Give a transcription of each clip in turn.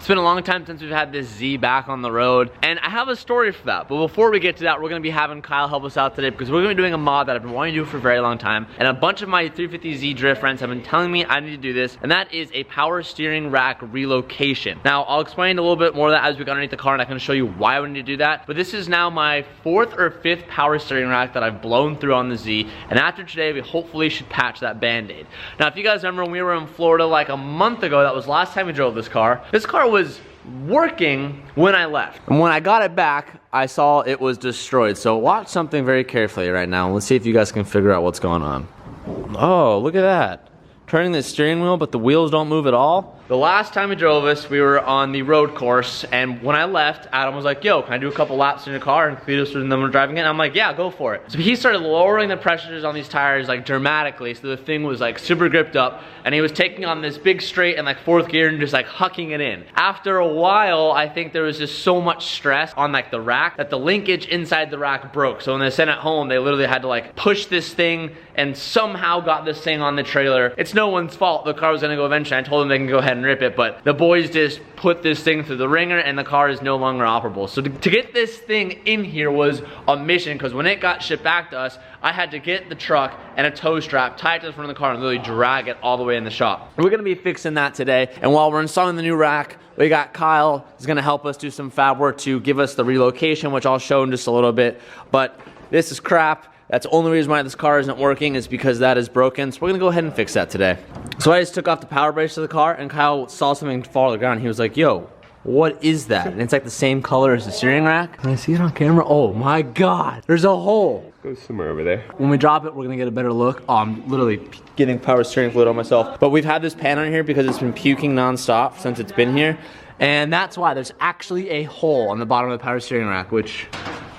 It's been a long time since we've had this Z back on the road, and I have a story for that. But before we get to that, we're gonna be having Kyle help us out today because we're gonna be doing a mod that I've been wanting to do for a very long time. And a bunch of my 350Z drift friends have been telling me I need to do this, and that is a power steering rack relocation. Now, I'll explain a little bit more of that as we get underneath the car, and I can show you why we need to do that. But this is now my 4th or 5th power steering rack that I've blown through on the Z, and after today, we hopefully should patch that Band-Aid. Now, if you guys remember when we were in Florida like a month ago, that was the last time we drove this car. This car was working when I left. And when I got it back, I saw it was destroyed. So watch something very carefully right now. Let's see if you guys can figure out what's going on. Oh, look at that. Turning the steering wheel, but the wheels don't move at all. The last time we drove this, we were on the road course, and when I left, Adam was like, yo, can I do a couple laps in your car and clean us through them when we're driving it? And I'm like, yeah, go for it. So he started lowering the pressures on these tires like dramatically, so the thing was like super gripped up, and he was taking on this big straight in like 4th gear and just like hucking it in. After a while, I think there was just so much stress on like the rack that the linkage inside the rack broke. So when they sent it home, they literally had to like push this thing and somehow got this thing on the trailer. It's no one's fault. The car was gonna go eventually. I told them they can go ahead and rip it, but the boys just put this thing through the ringer and the car is no longer operable. So to get this thing in here was a mission, because when it got shipped back to us, I had to get the truck and a tow strap tied to the front of the car and literally drag it all the way in the shop. We're gonna be fixing that today, and while we're installing the new rack, we got Kyle is gonna help us do some fab work to give us the relocation, which I'll show in just a little bit. But this is crap. That's the only reason why this car isn't working, is because that is broken. So we're gonna go ahead and fix that today. So I just took off the power brace of the car, and Kyle saw something fall to the ground. He was like, yo, what is that? And it's like the same color as the steering rack. Can I see it on camera? Oh my God, there's a hole. Go somewhere over there. When we drop it, we're gonna get a better look. Oh, I'm literally getting power steering fluid on myself. But we've had this pan on here because it's been puking nonstop since it's been here. And that's why there's actually a hole on the bottom of the power steering rack, which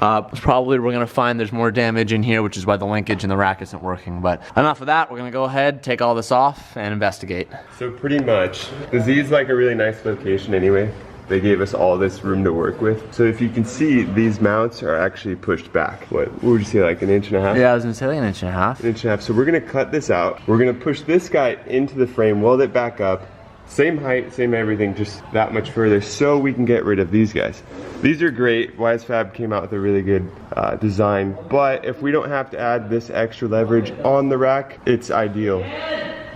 probably we're gonna find there's more damage in here, which is why the linkage in the rack isn't working. But enough of that, we're gonna go ahead, take all this off, and investigate. So pretty much, the Z is like a really nice location anyway. They gave us all this room to work with. So if you can see, these mounts are actually pushed back. What would you say, like 1.5 inches? Yeah, I was gonna say like 1.5 inches. 1.5 inches. So we're gonna cut this out. We're gonna push this guy into the frame, weld it back up. Same height, same everything, just that much further, so we can get rid of these guys. These are great. Wise Fab came out with a really good design, but if we don't have to add this extra leverage on the rack, it's ideal.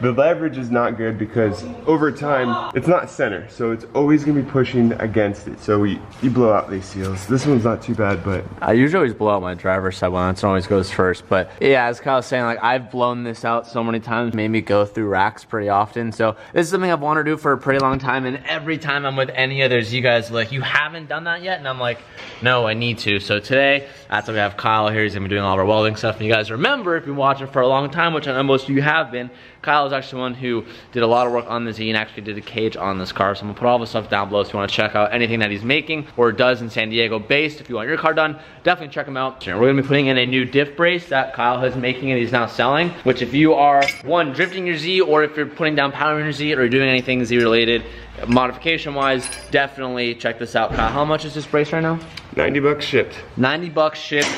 The leverage is not good because over time, it's not center, so it's always gonna be pushing against it. So you blow out these seals. This one's not too bad, but I usually always blow out my driver's side one. It always goes first. But yeah, as Kyle was saying, like I've blown this out so many times, made me go through racks pretty often. So this is something I've wanted to do for a pretty long time, and every time I'm with any others, you guys are like, you haven't done that yet? And I'm like, no, I need to. So today, that's why we have Kyle here. He's gonna be doing all of our welding stuff. And you guys remember, if you've been watching for a long time, which I know most of you have been, Kyle is actually one who did a lot of work on the Z and actually did a cage on this car. So I'm gonna put all the stuff down below if you wanna check out anything that he's making or does in San Diego based. If you want your car done, definitely check him out. We're gonna be putting in a new diff brace that Kyle is making and he's now selling, which if you are, one, drifting your Z, or if you're putting down power in your Z or doing anything Z related, modification wise, definitely check this out. Kyle, how much is this brace right now? 90 bucks shipped. 90 bucks shipped.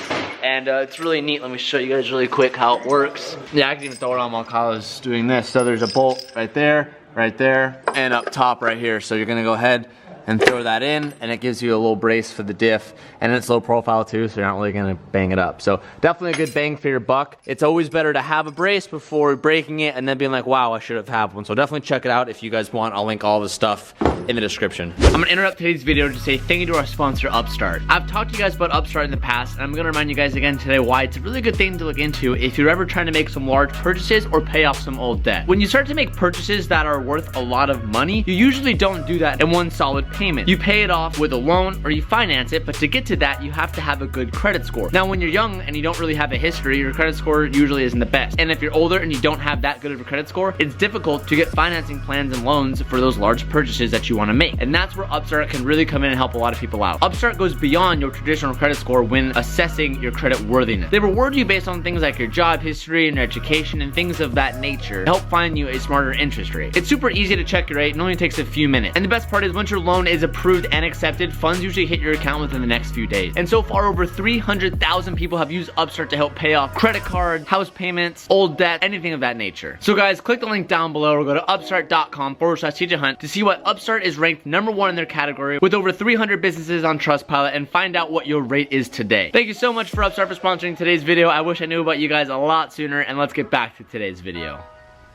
And it's really neat. Let me show you guys really quick how it works. Yeah, I can even throw it on while Kyle is doing this. So there's a bolt right there, and up top right here. So you're gonna go ahead and throw that in, and it gives you a little brace for the diff, and it's low profile too, so you're not really gonna bang it up. So definitely a good bang for your buck. It's always better to have a brace before breaking it and then being like, wow, I should have had one. So definitely check it out if you guys want. I'll link all the stuff in the description. I'm gonna interrupt today's video to say thank you to our sponsor, Upstart. I've talked to you guys about Upstart in the past, and I'm gonna remind you guys again today why it's a really good thing to look into if you're ever trying to make some large purchases or pay off some old debt. When you start to make purchases that are worth a lot of money, you usually don't do that in one solid payment. You pay it off with a loan or you finance it, but to get to that, you have to have a good credit score. Now, when you're young and you don't really have a history, your credit score usually isn't the best. And if you're older and you don't have that good of a credit score, it's difficult to get financing plans and loans for those large purchases that you want to make. And that's where Upstart can really come in and help a lot of people out. Upstart goes beyond your traditional credit score when assessing your credit worthiness. They reward you based on things like your job history and your education and things of that nature to help find you a smarter interest rate. It's super easy to check your rate and only takes a few minutes. And the best part is once your loan loan is approved and accepted, funds usually hit your account within the next few days. And so far, over 300,000 people have used Upstart to help pay off credit cards, house payments, old debt, anything of that nature. So guys, click the link down below or go to upstart.com/TJ to see what Upstart is ranked #1 in their category with over 300 businesses on Trustpilot, and find out what your rate is today. Thank you so much for Upstart for sponsoring today's video. I wish I knew about you guys a lot sooner, and let's get back to today's video.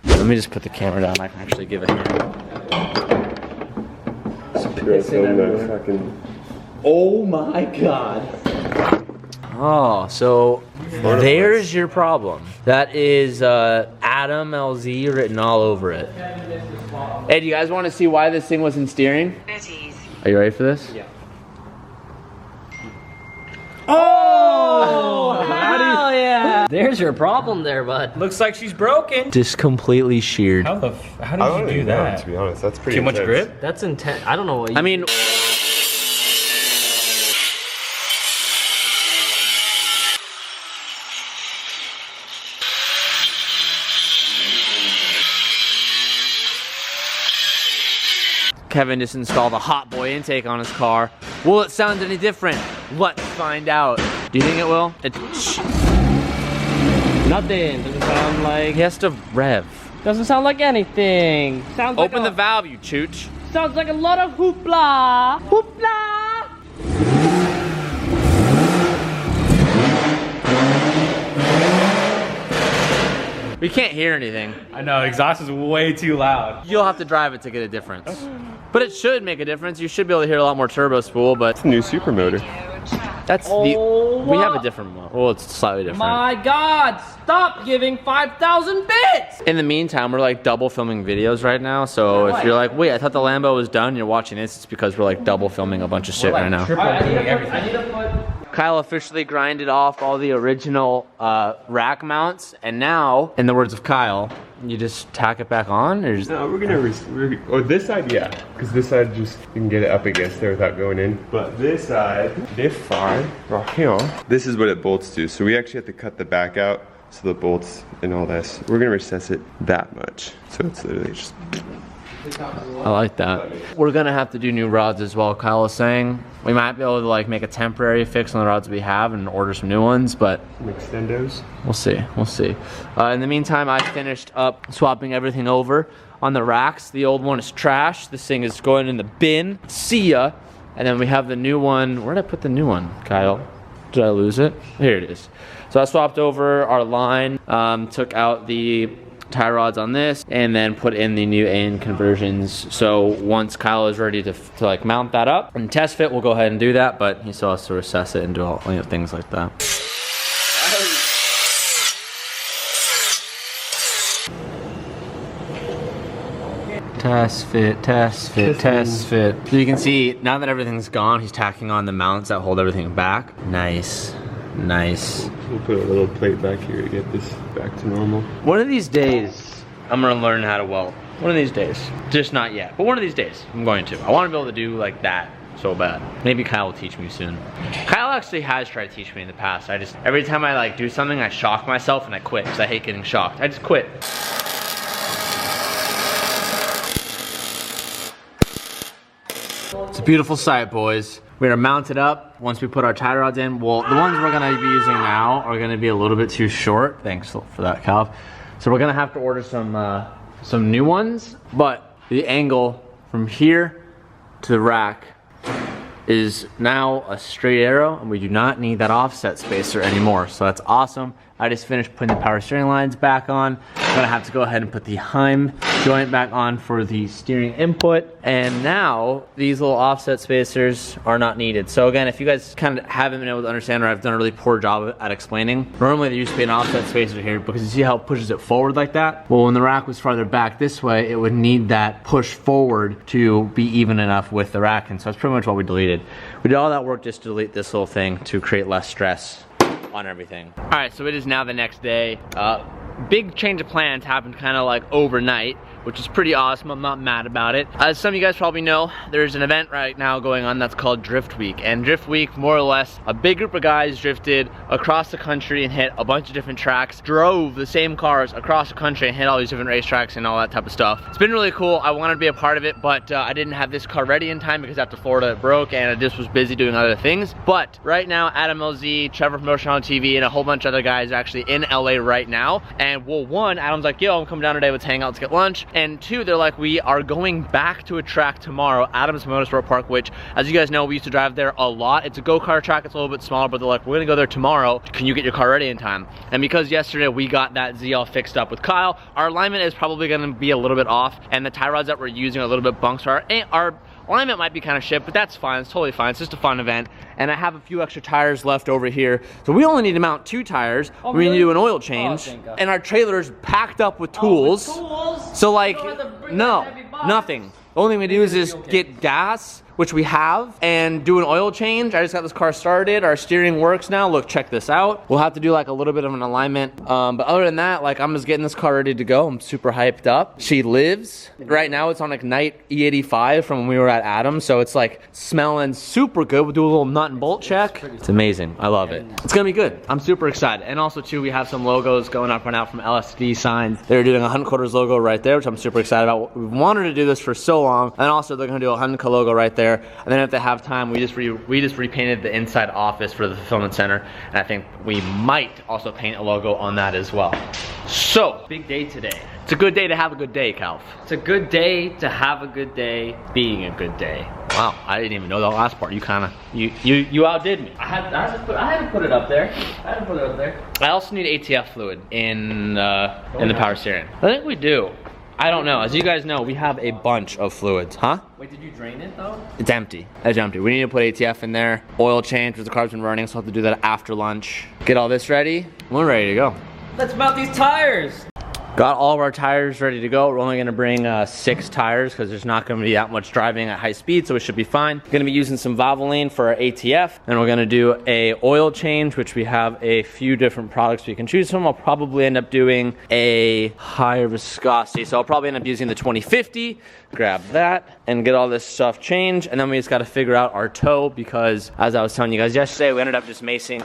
Let me just put the camera down. I can actually give it here. Oh my god. Oh, so there's your problem. That is Adam LZ written all over it. Hey, do you guys want to see why this thing wasn't steering? Are you ready for this? Yeah. Oh, hell yeah! There's your problem there, bud. Looks like she's broken. Just completely sheared. How did you do that? To be honest, that's pretty Too much intense. grip? That's intense. I don't know what you... I mean... Kevin just installed a hot boy intake on his car. Will it sound any different? Let's find out. Do you think it will? Nothing. Doesn't sound like... He has to rev. Doesn't sound like anything. Sounds like Open the valve, you chooch. Sounds like a lot of hoopla. Hoopla! We can't hear anything. I know, exhaust is way too loud. You'll have to drive it to get a difference. But it should make a difference. You should be able to hear a lot more turbo spool, but... It's a new super motor. That's we have a different one. Well, it's slightly different. My God, stop giving 5,000 bits! In the meantime, we're like double filming videos right now. So if you're like, wait, I thought the Lambo was done, you're watching this, it's because we're like double filming a bunch of shit right now. I need to put... Kyle officially grinded off all the original rack mounts, and now, in the words of Kyle, you just tack it back on? Or just... No, we're gonna, this side, yeah. Because this side, just, you can get it up against there without going in. But this side, this side, right here, this is what it bolts to. So we actually have to cut the back out, so the bolts and all this. We're gonna recess it that much. So it's literally just... I like that. We're gonna have to do new rods as well, Kyle was saying. We might be able to like make a temporary fix on the rods we have and order some new ones, but some extendos. We'll see, we'll see. In the meantime, I finished up swapping everything over on the racks. The old one is trash. This thing is going in the bin. See ya. And then we have the new one. Where did I put the new one, Kyle? Did I lose it? Here it is. So I swapped over our line, took out the tie rods on this, and then put in the new AN conversions. So once Kyle is ready to like mount that up and test fit, we'll go ahead and do that, but he still has to recess it and do all things like that. Test fit, test fit, test fit. So you can see, now that everything's gone, he's tacking on the mounts that hold everything back. Nice. Nice. We'll put a little plate back here to get this back to normal. One of these days, I'm gonna learn how to weld. One of these days. Just not yet, but one of these days, I'm going to. I wanna be able to do like that so bad. Maybe Kyle will teach me soon. Kyle actually has tried to teach me in the past. Every time I like do something, I shock myself and I quit because I hate getting shocked. I just quit. It's a beautiful sight, boys. We're gonna mount it up once we put our tie rods in. Well, the ones we're gonna be using now are gonna be a little bit too short. Thanks for that, Cal. So we're gonna have to order some new ones, but the angle from here to the rack is now a straight arrow, and we do not need that offset spacer anymore. So that's awesome. I just finished putting the power steering lines back on. I'm gonna have to go ahead and put the Heim joint back on for the steering input. And now these little offset spacers are not needed. So again, if you guys kind of haven't been able to understand, or I've done a really poor job at explaining, normally there used to be an offset spacer here because you see how it pushes it forward like that? Well, when the rack was farther back this way, it would need that push forward to be even enough with the rack. And so that's pretty much what we deleted. We did all that work just to delete this little thing to create less stress on everything. All right, so it is now the next day. Big change of plans happened kind of like overnight. which is pretty awesome. I'm not mad about it. As some of you guys probably know, there's an event right now going on that's called Drift Week. And Drift Week, more or less, a big group of guys drifted across the country and hit a bunch of different tracks, drove the same cars across the country and hit all these different racetracks and all that type of stuff. It's been really cool. I wanted to be a part of it, but I didn't have this car ready in time because after Florida it broke and I just was busy doing other things. But right now, Adam LZ, Trevor from Motion on TV, and a whole bunch of other guys are actually in LA right now. And well, one, Adam's like, yo, I'm coming down today, let's hang out, let's get lunch. And two, they're like, we are going back to a track tomorrow, Adams Motorsport Park, which, as you guys know, we used to drive there a lot. It's a go-kart track, it's a little bit smaller, but they're like, we're gonna go there tomorrow. Can you get your car ready in time? And because yesterday we got that Z all fixed up with Kyle, our alignment is probably gonna be a little bit off, and the tie rods that we're using are a little bit bunks. So our alignment might be kind of shit, but that's fine. It's totally fine. It's just a fun event. And I have a few extra tires left over here. So we only need to mount 2 tires. Oh, we need to really? do an oil change. Oh, thank God. And our trailer's packed up with tools. So like, no, nothing. The only thing we do is just get gas, which we have, and do an oil change. I just got this car started. Our steering works now. Look, check this out. We'll have to do like a little bit of an alignment. But other than that, like, I'm just getting this car ready to go. I'm super hyped up. She lives. Right now it's on Ignite E85 from when we were at Adams. So it's like smelling super good. We'll do a little nut and bolt check. It's amazing. I love it. It's gonna be good. I'm super excited. And also too, we have some logos going up right now from LSD signs. They're doing a Hunt Quarters logo right there, which I'm super excited about. We've wanted to do this for so long. And also they're gonna do a Hunt logo right there. And then if they have time, we just repainted the inside office for the fulfillment center, and I think we might also paint a logo on that as well. So, Big day today. it's a good day to have a good day, Calf. It's a good day to have a good day, being a good day. Wow, I didn't even know that last part. You kind of, you outdid me. I had to put it up there. I also need ATF fluid in the power steering. I think we do. I don't know. As you guys know, we have a bunch of fluids, huh? Wait, did you drain it though? It's empty. It's empty. We need to put ATF in there. Oil change because the car's been running, so we'll have to do that after lunch. Get all this ready. We're ready to go. Let's mount these tires. Got all of our tires ready to go. We're only gonna bring 6 tires because there's not gonna be that much driving at high speed, so we should be fine. Gonna be using some Valvoline for our ATF. Then we're gonna do a oil change, which we have a few different products we can choose from. I'll probably end up doing a higher viscosity. So I'll probably end up using the 2050. Grab that and get all this stuff changed. And then we just gotta figure out our toe because, as I was telling you guys yesterday, we ended up just making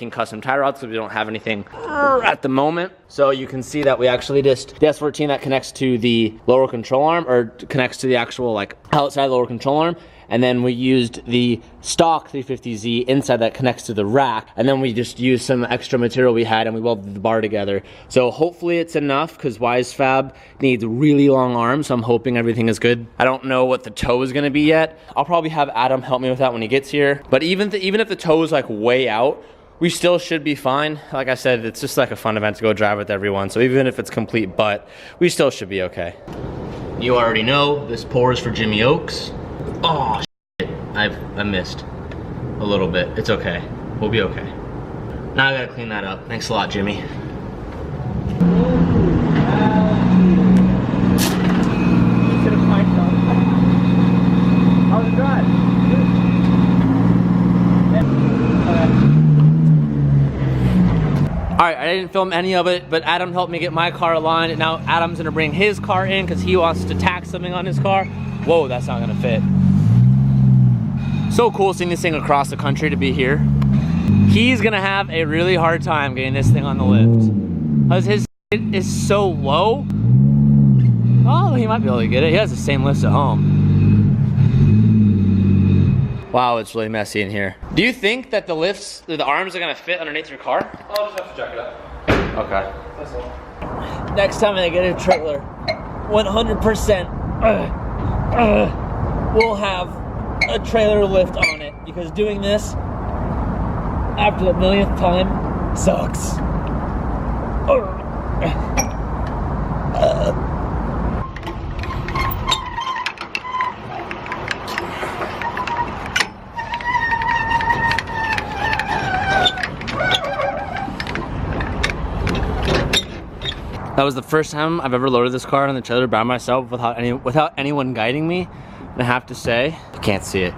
custom tie rods because we don't have anything at the moment. So you can see that we actually just, the S14 that connects to the lower control arm, or connects to the actual like outside lower control arm. And then we used the stock 350Z inside that connects to the rack. And then we just used some extra material we had and we welded the bar together. So hopefully it's enough because WiseFab needs really long arms. So I'm hoping everything is good. I don't know what the toe is gonna be yet. I'll probably have Adam help me with that when he gets here. But even if the toe is like way out, we still should be fine. Like I said, it's just like a fun event to go drive with everyone. So even if it's complete butt, we still should be okay. You already know, this pour is for Jimmy Oaks. Oh, shit. I missed a little bit. It's okay. We'll be okay. Now I gotta clean that up. Thanks a lot, Jimmy. How's the drive? All right, I didn't film any of it, but Adam helped me get my car aligned, and now Adam's gonna bring his car in because he wants to tack something on his car. Whoa, that's not gonna fit. So cool seeing this thing across the country to be here. He's gonna have a really hard time getting this thing on the lift because his is so low. Oh, he might be able to get it. He has the same lifts at home. Wow, it's really messy in here. Do you think that the lifts, the arms are gonna fit underneath your car? I'll just have to check it out. Okay. That's all. Next time I get a trailer, 100% we'll have a trailer lift on it because doing this after the millionth time sucks. That was the first time I've ever loaded this car on the trailer by myself without anyone guiding me. And I have to say, you can't see it,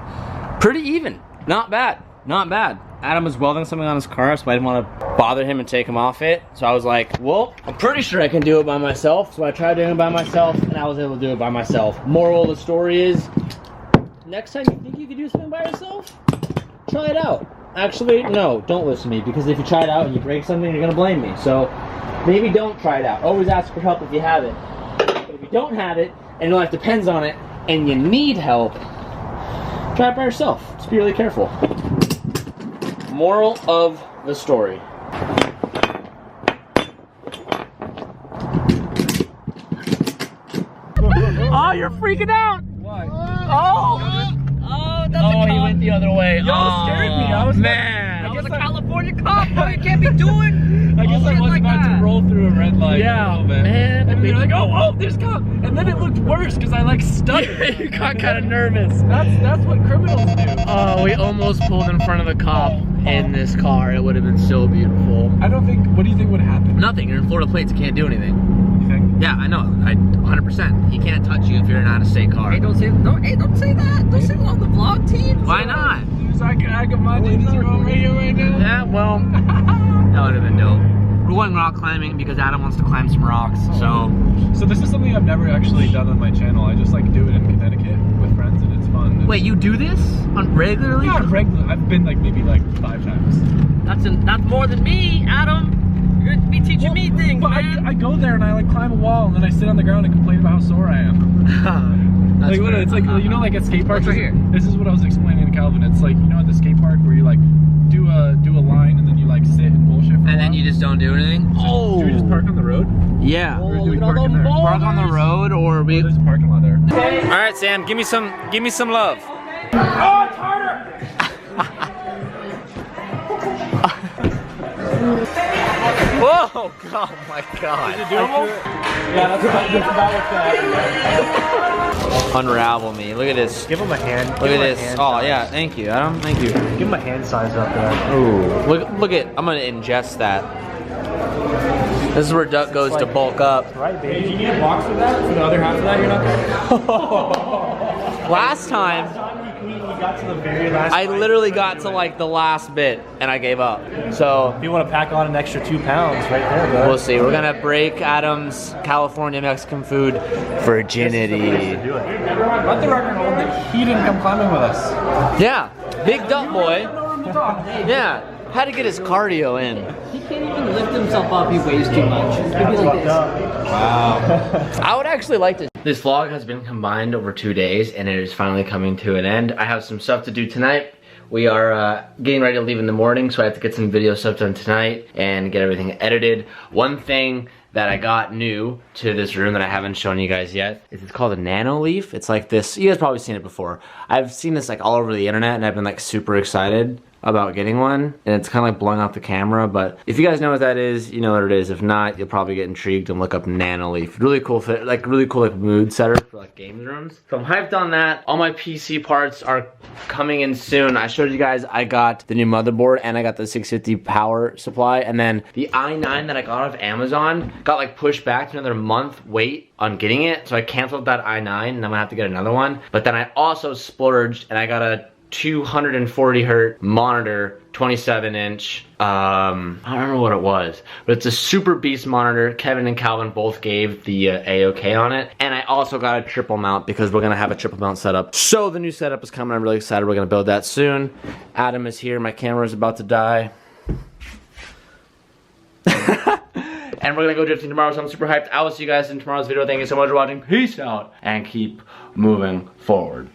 pretty even, not bad. not bad. Adam was welding something on his car, so I didn't want to bother him and take him off it. So I was like, well, I'm pretty sure I can do it by myself. So I tried doing it by myself, and I was able to do it by myself. Moral of the story is, next time you think you can do something by yourself, try it out. Actually, no, don't listen to me, because if you try it out and you break something, you're gonna blame me. So maybe don't try it out. Always ask for help if you have it. But if you don't have it, and your life depends on it, and you need help, try it by yourself. Just be really careful. Moral of the story. Oh, you're freaking out! Why? Oh, that's a cop. He went the other way. Y'all scared me. I was man. I That was guess a California cop. What you can't be doing? I guess I was about to roll through a red light a little bit. Man. And you're like, oh, there's cop. And then it looked worse because I like stuttered. You got kind of nervous. That's what criminals do. Oh, we almost pulled in front of the cop in this car. It would have been so beautiful. I don't think. What do you think would happen? Nothing. You're in Florida plates. You can't do anything. You think? Yeah, I know. 100%. He can't touch you if you're in an out-of-state car. Hey, don't say that. Don't say that on the vlog, team. Why not? I got my ladies are on radio right now. Yeah, well, that would have been dope. We're going rock climbing because Adam wants to climb some rocks, so. So this is something I've never actually done on my channel. I just like do it in Connecticut with friends, and it's fun. Wait, you do this on regularly? Not regular. I've been like maybe like 5 times. That's more than me, Adam. You're gonna be teaching me things, But man. I go there and I like climb a wall and then I sit on the ground and complain about how sore I am. That's Like what, fair. it's like, you know, like at skate parks. Right here. This is what I was explaining to Calvin. It's like, you know, at the skate park where you like do a line and then you like sit and bullshit for a And then while? you just don't do anything? Do we just park on the road? Yeah. Or do we park in there? Park on the road or we... There's a parking lot there. All right, Sam, give me some love. Oh, it's harder! Whoa! Oh my God. Yeah, that's about what's Unravel me. Look at this. Give him a hand. Look at this. Oh yeah, thank you, Adam. Thank you. Give him a hand size up there. Ooh. Look at. I'm gonna ingest that. This is where Duck goes to bulk up. Right, baby. If you need a box for that, for the other half of that, you're not Last time, We got to the very last. I literally got to like the last bit and I gave up. So If you want to pack on an extra 2 pounds, right there, bro. we'll see. We're gonna break Adam's California Mexican food virginity. Do it. Let the record hold that he didn't come climbing with us. Yeah, big Duck boy. Yeah, had to get his cardio in. He can't even lift himself up. He weighs too much. He'd be like this. I would actually like to. This vlog has been combined over 2 days and it is finally coming to an end. I have some stuff to do tonight. We are getting ready to leave in the morning, so I have to get some video stuff done tonight and get everything edited. One thing that I got new to this room that I haven't shown you guys yet is it's called a Nano Leaf. It's like this, you guys probably seen it before. I've seen this like all over the internet and I've been like super excited about getting one, and it's kind of like blowing out the camera, but if you guys know what that is, you know what it is. If not, you'll probably get intrigued and look up Nano Leaf. Really cool fit, like really cool like mood setter for like games rooms. So I'm hyped on that. All my PC parts are coming in soon. I showed you guys I got the new motherboard and I got the 650 power supply, and then the i9 that I got off Amazon got like pushed back to another month wait on getting it, so I canceled that i9 and I'm gonna have to get another one. But then I also splurged and I got a 240 hertz monitor, 27 inch. I don't remember what it was, but it's a super beast monitor. Kevin and Calvin both gave the A-OK on it. And I also got a triple mount because we're gonna have a triple mount setup. So the new setup is coming. I'm really excited. We're gonna build that soon. Adam is here. My camera is about to die. And we're gonna go drifting tomorrow, so I'm super hyped. I will see you guys in tomorrow's video. Thank you so much for watching. Peace out and keep moving forward.